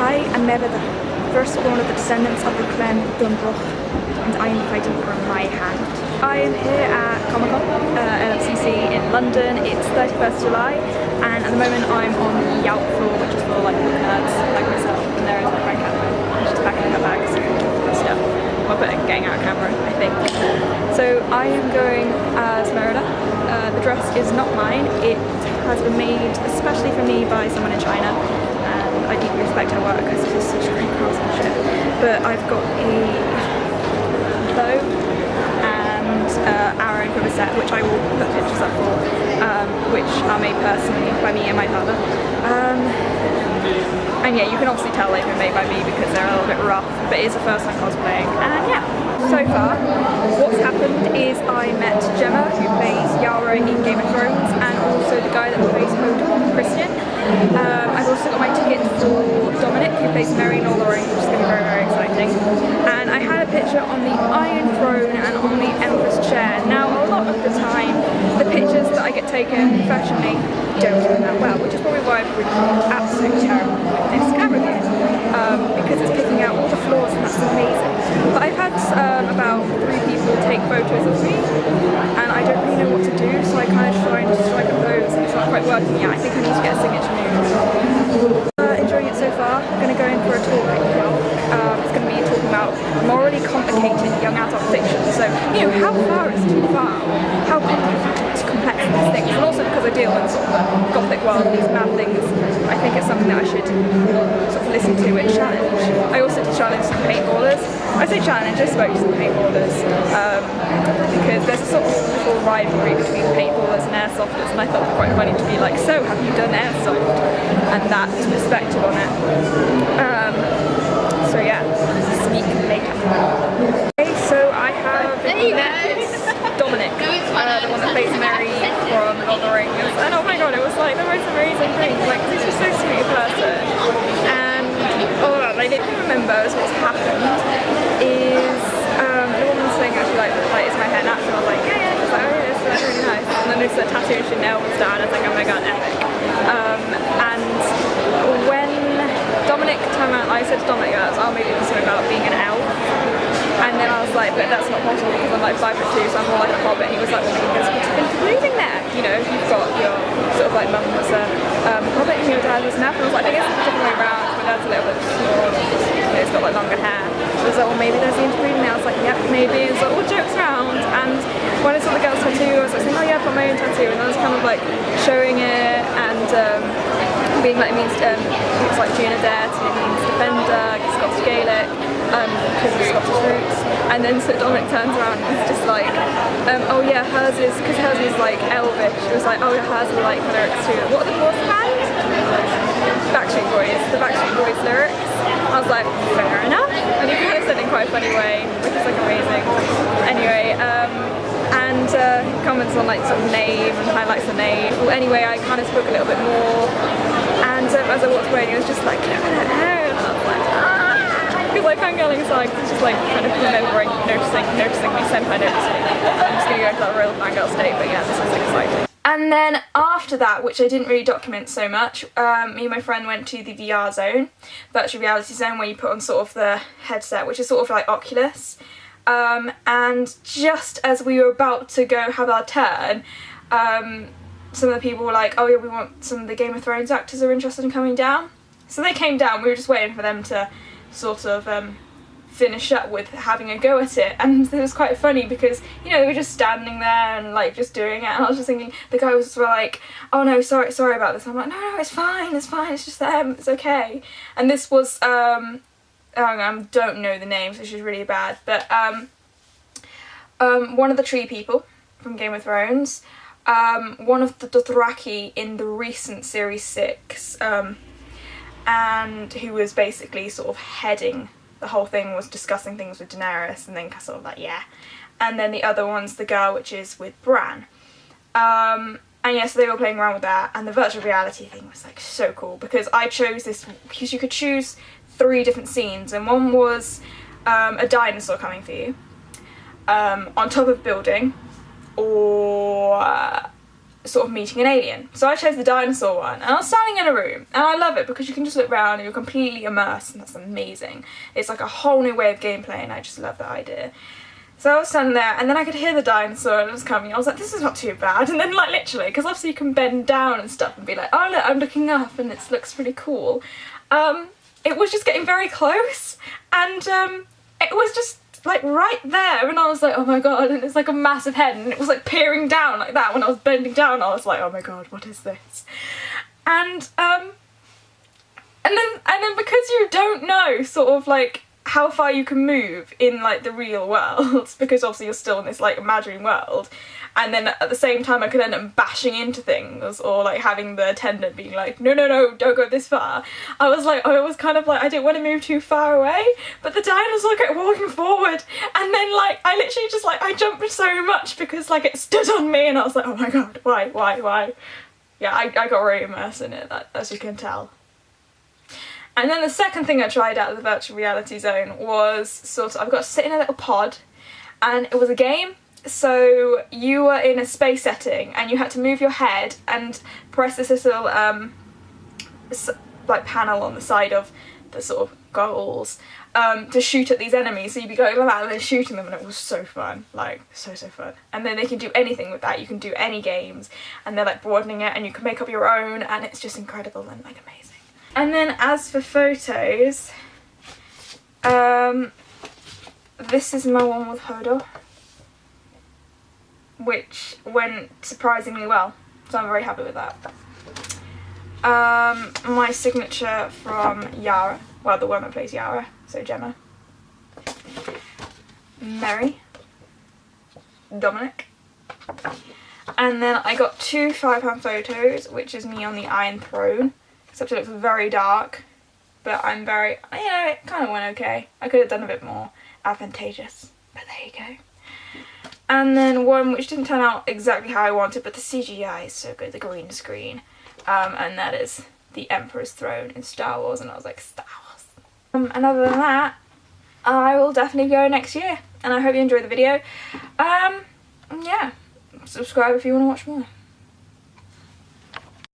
I am Merida, firstborn of the descendants of the clan Dunbroch, and I am fighting for my hand. I am here at Comic-Con, LFCC in London. It's 31st July, and at the moment I'm on the Yelp floor, which is for like nerds like myself, and there is my friend Catherine. She's packing her bags and stuff. Well, getting out of camera, I think. So I am going as Merida. The dress is not mine. It has been made especially for me by someone in China, and I deeply respect her work because it's just such great craftsmanship. But I've got a bow and arrow from a set, which I will put pictures up for, which are made personally by me and my father. And yeah, you can obviously tell they've been made by me because they're a little bit rough, but it is the first time cosplaying, and yeah. So far, what's happened is I met Gemma, who plays Yara in Game of Thrones, and also the guy that plays Hodor, Christian. I've also got my ticket for Dominic, who plays Merry in Lord of the Rings, which is going to be very, very exciting. And I had a picture on the Iron Throne and on the Emperor's chair. Now, a lot of the time, the pictures that I get taken professionally don't turn out well, which is probably why I've really absolutely terrible with this camera gear, because it's picking out all the flaws, and that's amazing. But I've had about 3 people take photos of me, and I don't really know what to do, so I kind of try and strike a pose, and it's not quite working yet. I think I need to get a signature move. Enjoying it so far. I'm going to go in for a talk at York. It's going to be talking about morally complicated young adult fiction. So, you know, how far is too far? How complex are these things? And also because I deal in sort of the gothic world and these mad things, I think it's something that I should sort of listen to and challenge. I also did challenge some paintballers. I say challenge, I spoke to some paintballers, because there's a sort of little rivalry between paintballers and airsofters, and I thought it was quite funny to be like, so have you done airsoft? And that perspective on it. So yeah, speak later. Okay, so I have met Dominic, the one that plays Merry from Lord of the Rings, and oh my god, it was like the most amazing thing. Like, he's just so sweet a person, and all that I didn't remember is what's happened is the woman's saying actually like is my hair natural? I was like, yeah, she's like, oh yeah, that's really nice. And then there's a tattoo she nailed was down. I was like, oh my god, epic. And when Dominic turned around, I said to Dominic, oh, maybe it's something about being an elf. And then I was like, but that's not possible because I'm like 5'2", so I'm more like a hobbit. And he was like, well, there's including there. You know, you've got your sort of like mum was a hobbit and your dad was an elf. And I was like, I guess it's the different way around. My dad's a little bit small, you know, he's got like longer hair. So I was like, well, maybe there's the interclusion there. I was like, yep, maybe. And so all jokes around. And when I saw the girl's tattoo, I was like saying, oh yeah, I've got my own tattoo. And I was kind of like showing it and being like, it means it's like Gina Dare, it means defender, it's Scots Gaelic, because of Scottish roots. And then so Dominic turns around and he's just like, oh yeah, hers is, because hers is like Elvish. It was like, oh yeah, hers are like the lyrics too. What are the fourth band? Backstreet Boys, the Backstreet Boys lyrics. I was like, fair enough. And he kind of said it in quite a funny way, which is like amazing. Anyway, and comments on like sort of name and highlights the name. Well, anyway, I kind of spoke a little bit more, and as I walked away, he was just like, look at her hair, and I was like, because like fangirling aside, it's just like kind of remembering, noticing me, senpai noticing. I'm just gonna go into that real fangirl state, but yeah, this is exciting. And then after that, which I didn't really document so much, me and my friend went to the VR zone, virtual reality zone, where you put on sort of the headset, which is sort of like Oculus. And just as we were about to go have our turn, some of the people were like, oh yeah, we want some of the Game of Thrones actors are interested in coming down. So they came down, we were just waiting for them to sort of finish up with having a go at it, and it was quite funny because, you know, they were just standing there and like just doing it, and I was just thinking, the guy was like, oh no, sorry about this. I'm like, no, it's fine, it's just them, it's okay. And this was I don't know the names, which is really bad, but one of the tree people from Game of Thrones, one of the Dothraki in the recent series 6, and who was basically sort of heading the whole thing, was discussing things with Daenerys, and then sort of like, yeah. And then the other one's the girl, which is with Bran. And yeah, so they were playing around with that, and the virtual reality thing was like so cool, because I chose this because you could choose 3 different scenes, and one was a dinosaur coming for you on top of a building, or sort of meeting an alien. So I chose the dinosaur one, and I was standing in a room, and I love it because you can just look around and you're completely immersed, and that's amazing. It's like a whole new way of gameplay, and I just love that idea. So I was standing there, and then I could hear the dinosaur, and it was coming. I was like, this is not too bad. And then, like, literally, because obviously you can bend down and stuff and be like, oh look, I'm looking up, and it looks really cool. It was just getting very close, and it was just like right there, and I was like, oh my god, and it's like a massive head, and it was like peering down like that. When I was bending down, I was like, oh my god, what is this? And then because you don't know sort of like how far you can move in like the real world, because obviously you're still in this like imaginary world, and then at the same time I could end up bashing into things, or like having the attendant being like, no, don't go this far. I was kind of like, I didn't want to move too far away, but the dinosaur kept walking forward, and then like I literally just like, I jumped so much because like it stood on me, and I was like, oh my god, why? Yeah, I got really immersed in it, as you can tell. And then the second thing I tried out of the virtual reality zone was sort of, I've got to sit in a little pod, and it was a game. So you were in a space setting, and you had to move your head and press this little like panel on the side of the sort of goggles to shoot at these enemies. So you'd be going like that and then shooting them, and it was so fun, like so fun. And then they can do anything with that. You can do any games, and they're like broadening it, and you can make up your own, and it's just incredible and like amazing. And then as for photos, this is my one with Hodor, which went surprisingly well, so I'm very happy with that. My signature from Yara, well, the one that plays Yara, so Gemma, Mary, Dominic, and then I got 2 £5 photos, which is me on the Iron Throne, except it looks very dark, but I'm very, you know, it kind of went okay. I could have done a bit more advantageous, but there you go. And then one which didn't turn out exactly how I wanted, but the CGI is so good, the green screen, and that is the Emperor's Throne in Star Wars, and I was like, Star Wars. And other than that, I will definitely go next year, and I hope you enjoyed the video. Yeah, subscribe if you want to watch more.